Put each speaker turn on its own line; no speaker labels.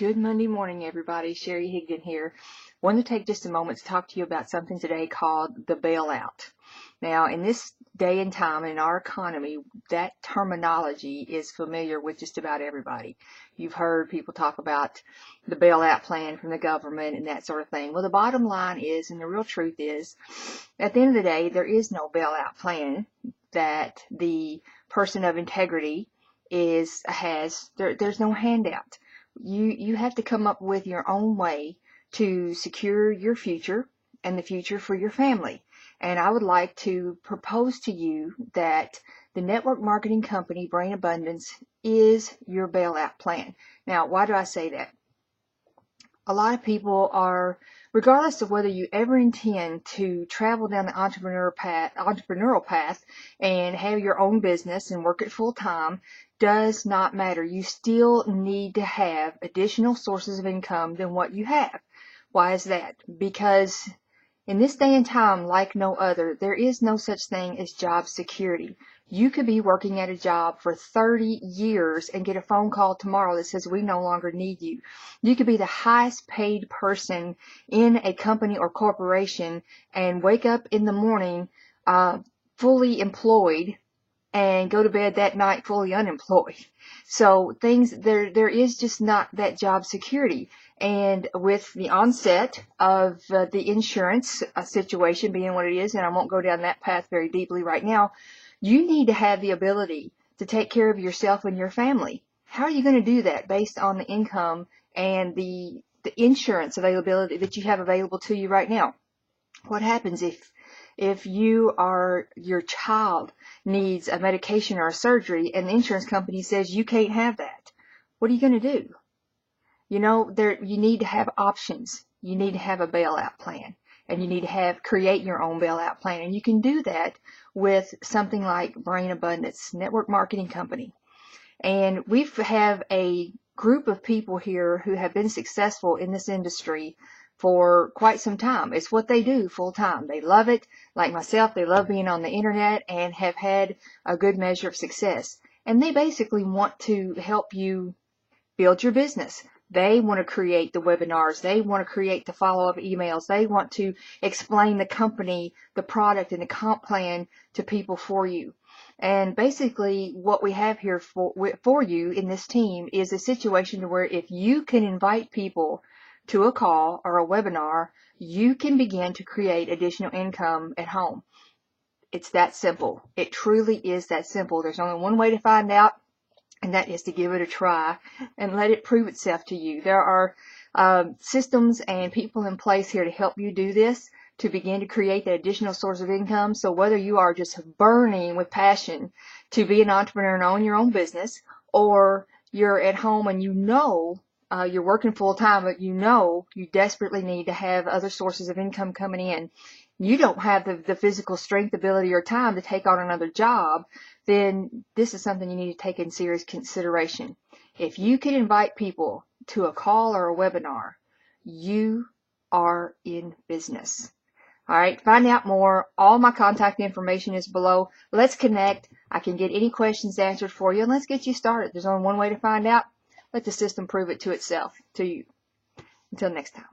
Good Monday morning, everybody. Sherry Higdon here. Wanted to take just a moment to talk to you about something today called the bailout. Now, in this day and time in our economy, that terminology is familiar with just about everybody. You've heard people talk about the bailout plan from the government and that sort of thing. Well, the bottom line is, and the real truth is, at the end of the day, there is no bailout plan that the person of integrity has. There's no handout. You have to come up with your own way to secure your future and the future for your family. And I would like to propose to you that the network marketing company Brain Abundance is your bailout plan. Now, why do I say that? A lot of people are, regardless of whether you ever intend to travel down the entrepreneurial path and have your own business and work it full time, does not matter. You still need to have additional sources of income than what you have. Why is that? Because in this day and time, like no other, there is no such thing as job security. You could be working at a job for 30 years and get a phone call tomorrow that says we no longer need you. You could be the highest paid person in a company or corporation and wake up in the morning fully employed and go to bed that night fully unemployed. So there is just not that job security. And with the onset of the insurance situation being what it is, and I won't go down that path very deeply right now, you need to have the ability to take care of yourself and your family. How are you going to do that based on the income and the insurance availability that you have available to you right now? What happens if your child needs a medication or a surgery and the insurance company says you can't have that? What are you going to do? You know, you need to have options. You need to have a bailout plan, and you need to create your own bailout plan. And you can do that with something like Brain Abundance Network Marketing Company. And we have a group of people here who have been successful in this industry for quite some time. It's what they do full time. They love it. Like myself, they love being on the internet and have had a good measure of success. And they basically want to help you build your business. They want to create the webinars. They want to create the follow-up emails. They want to explain the company, the product, and the comp plan to people for you. And basically what we have here for you in this team is a situation where if you can invite people to a call or a webinar, you can begin to create additional income at home. It's that simple. It truly is that simple. There's only one way to find out, and that is to give it a try and let it prove itself to you. There are systems and people in place here to help you do this, to begin to create that additional source of income. So whether you are just burning with passion to be an entrepreneur and own your own business, or you're at home and you're working full time, but you desperately need to have other sources of income coming in, you don't have the physical strength, ability, or time to take on another job, then this is something you need to take in serious consideration. If you can invite people to a call or a webinar, you are in business. All right, find out more. All my contact information is below. Let's connect. I can get any questions answered for you, and let's get you started. There's only one way to find out. Let the system prove it to itself, to you. Until next time.